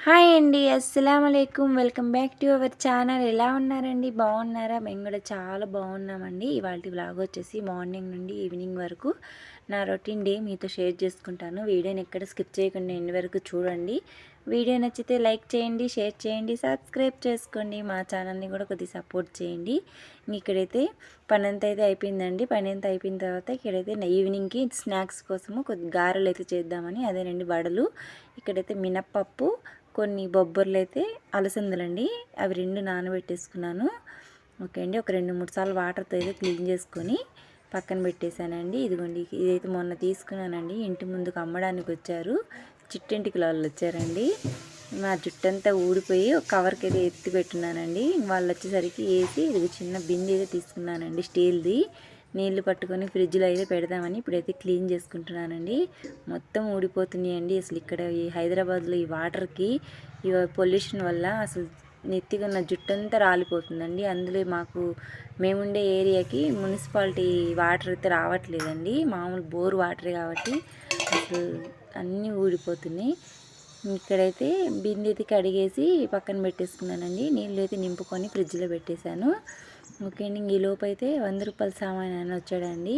Hi అండి, అస్సలాముఅలైకుం. Welcome back to our channel. ఎలా ఉన్నారండి? బాగున్నారా? మేము కూడా చాలా బాగున్నామండి. ఇవాళ వ్లాగ్ వచ్చేసి మార్నింగ్ నుండి ఈవినింగ్ వరకు నా రొటీన్ డే మీతో షేర్ చేసుకుంటాను. వీడియోని ఎక్కడ స్కిప్ చేయకుండా ఎండ్ వరకు చూడండి. వీడియో నచ్చితే లైక్ చేయండి, షేర్ చేయండి, సబ్స్క్రైబ్ చేసుకోండి. మా ఛానల్ని కూడా కొద్దిగా సపోర్ట్ చేయండి. ఇక్కడైతే పని అంతా అయితే అయిపోయిందండి. పని అంతా అయిపోయిన తర్వాత ఇక్కడైతే ఈవినింగ్కి స్నాక్స్ కోసము కొద్ది గారెలు అయితే చేద్దామని, అదేనండి వడలు. ఇక్కడైతే మినప్పప్పు, కొన్ని బొబ్బర్లు అయితే అలసందలండి, అవి రెండు నానబెట్టేసుకున్నాను. ఓకే అండి, ఒక 2-3 సార్లు వాటర్తో అయితే క్లీన్ చేసుకొని పక్కన పెట్టేశానండి. ఇదిగోండి, ఇదైతే మొన్న తీసుకున్నానండి. ఇంటి ముందుకు అమ్మడానికి వచ్చారు, చిట్టెంటికి వాళ్ళు వచ్చారండి. నా జుట్టంతా ఊడిపోయి ఒక కవర్కి అయితే ఎత్తి పెట్టున్నానండి. వాళ్ళు వచ్చేసరికి వేసి ఇది చిన్న బిందె అయితే తీసుకున్నానండి, స్టీల్ది. నీళ్లు పట్టుకొని ఫ్రిడ్జ్లో అయితే పెడదామని ఇప్పుడైతే క్లీన్ చేసుకుంటున్నానండి. మొత్తం ఊడిపోతున్నాయండి. అసలు ఇక్కడ ఈ హైదరాబాద్లో ఈ వాటర్కి, ఈ పొల్యూషన్ వల్ల అసలు నెత్తిగా ఉన్న జుట్టంతా రాలిపోతుందండి. అందులో మాకు మేముండే ఏరియాకి మున్సిపాలిటీ వాటర్ అయితే రావట్లేదండి, మామూలు బోర్ వాటరే కాబట్టి అసలు అన్నీ ఊడిపోతున్నాయి. ఇక్కడైతే బిందె అయితే కడిగేసి పక్కన పెట్టేసుకున్నానండి. నీళ్ళు అయితే నింపుకొని ఫ్రిడ్జ్లో పెట్టేశాను. ఓకే అండి, ఈ లోపు అయితే 100 రూపాయల సామాన్ అని వచ్చాడండి.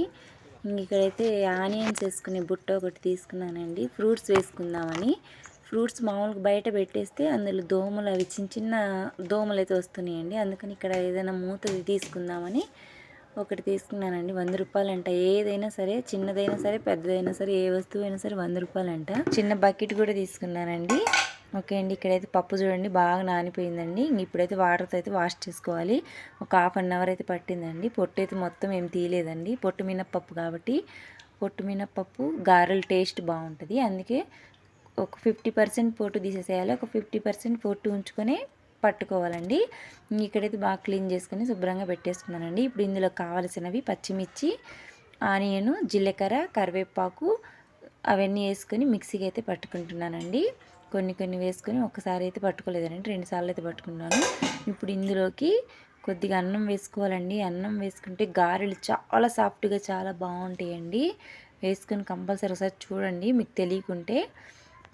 ఇక్కడైతే ఆనియన్స్ వేసుకునే బుట్ట ఒకటి తీసుకున్నానండి, ఫ్రూట్స్ వేసుకుందామని. ఫ్రూట్స్ మామూలుగా బయట పెట్టేస్తే అందులో దోమలు, అవి చిన్న చిన్న దోమలు అయితే వస్తున్నాయండి. అందుకని ఇక్కడ ఏదైనా మూతది తీసుకుందామని ఒకటి తీసుకున్నానండి. 100 రూపాయలంట. ఏదైనా సరే, చిన్నదైనా సరే, పెద్దదైనా సరే, ఏ వస్తువు అయినా సరే 100 రూపాయలంట. చిన్న బకెట్ కూడా తీసుకున్నానండి. ఓకే అండి, ఇక్కడైతే పప్పు చూడండి బాగా నానిపోయిందండి. ఇప్పుడైతే వాటర్తో అయితే వాష్ చేసుకోవాలి. ఒక 1/2 అవర్ అయితే పట్టిందండి. పొట్టు అయితే మొత్తం ఏం తీయలేదండి, పొట్టు మినప్పప్పు కాబట్టి. పొట్టు మినప్పప్పు గారెలు టేస్ట్ బాగుంటుంది, అందుకే ఒక 50% పొట్టు తీసేసేయాలి, ఒక 50% పొట్టు ఉంచుకొని పట్టుకోవాలండి. ఇక్కడైతే బాగా క్లీన్ చేసుకొని శుభ్రంగా పెట్టేసుకున్నానండి. ఇప్పుడు ఇందులో కావాల్సినవి పచ్చిమిర్చి, ఆనియన్, జీలకర్ర, కరివేపాకు అవన్నీ వేసుకొని మిక్సీకి అయితే పట్టుకుంటున్నానండి. కొన్ని వేసుకొని ఒకసారి అయితే పట్టుకోలేదండి, 2 సార్లు అయితే పట్టుకున్నాను. ఇప్పుడు ఇందులోకి కొద్దిగా అన్నం వేసుకోవాలండి. అన్నం వేసుకుంటే గారెలు చాలా సాఫ్ట్గా చాలా బాగుంటాయండి. వేసుకొని కంపల్సరీ ఒకసారి చూడండి మీకు తెలియకుంటే.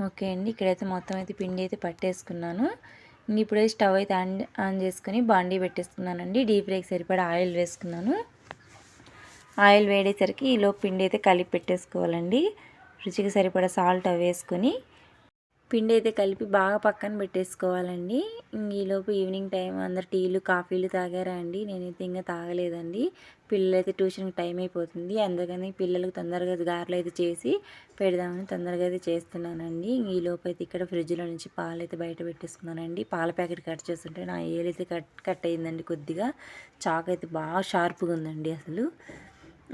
ఓకే అండి, ఇక్కడైతే మొత్తం అయితే పిండి అయితే పట్టేసుకున్నాను. ఇప్పుడైతే స్టవ్ అయితే ఆన్ చేసుకొని బాండీ పెట్టేసుకున్నానండి. డీప్ ఫ్రైకి సరిపడా ఆయిల్ వేసుకున్నాను. ఆయిల్ వేడేసరికి ఈలో పిండి అయితే కలిపి పెట్టేసుకోవాలండి. రుచికి సరిపడా సాల్ట్ అవి వేసుకొని పిండి అయితే కలిపి బాగా పక్కన పెట్టేసుకోవాలండి. ఈలోపు ఈవినింగ్ టైం అందరు టీలు కాఫీలు తాగారా అండి? నేనైతే ఇంకా తాగలేదండి. పిల్లలైతే ట్యూషన్కి టైం అయిపోతుంది, అందుకని పిల్లలకు తొందరగా గారెలు అయితే చేసి పెడదామని తొందరగా అయితే చేస్తున్నానండి. ఈలోపు అయితే ఇక్కడ ఫ్రిడ్జ్లో నుంచి పాలు అయితే బయట పెట్టేసుకున్నానండి. పాల ప్యాకెట్ కట్ చేస్తుంటే నా ఏలైతే కట్ అయిందండి కొద్దిగా. చాక్ అయితే బాగా షార్ప్గా ఉందండి అసలు.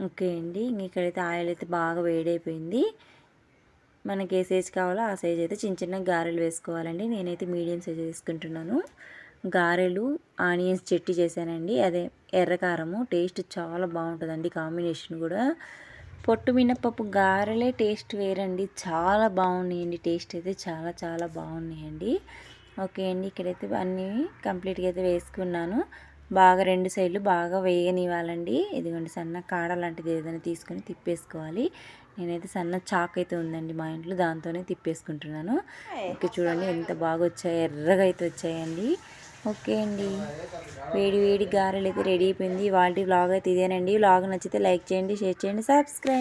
ఓకే అండి, ఇక్కడైతే ఆయిల్ అయితే బాగా వేడైపోయింది. మనకి ఏ సైజ్ కావాలో ఆ సైజ్ అయితే చిన్న చిన్న గారెలు వేసుకోవాలండి. నేనైతే మీడియం సైజ్ వేసుకుంటున్నాను. గారెలు ఆనియన్స్ చట్నీ చేశానండి, అదే ఎర్రకారము. టేస్ట్ చాలా బాగుంటుందండి కాంబినేషన్ కూడా. పొట్టు మినప్పప్పు గారెలే టేస్ట్ వేరండి, చాలా బాగున్నాయండి. టేస్ట్ అయితే చాలా చాలా బాగున్నాయండి. ఓకే అండి, ఇక్కడైతే అన్నీ కంప్లీట్గా అయితే వేసుకున్నాను. బాగా 2 సైడ్లు బాగా వేయనివ్వాలండి. ఇదిగోండి, సన్న కాడ లాంటిది ఏదైనా తీసుకొని తిప్పేసుకోవాలి. నేనైతే సన్న చాక్ అయితే ఉందండి మా ఇంట్లో, దాంతోనే తిప్పేసుకుంటున్నాను. ఓకే, చూడండి ఎంత బాగా వచ్చాయి, ఎర్రగా అయితే వచ్చాయండి. ఓకే అండి, వేడి వేడి గారెలు అయితే రెడీ అయిపోయింది. వాళ్ళ వ్లాగ్ అయితే ఇదేనండి. వ్లాగ్ నచ్చితే లైక్ చేయండి, షేర్ చేయండి, సబ్స్క్రైబ్.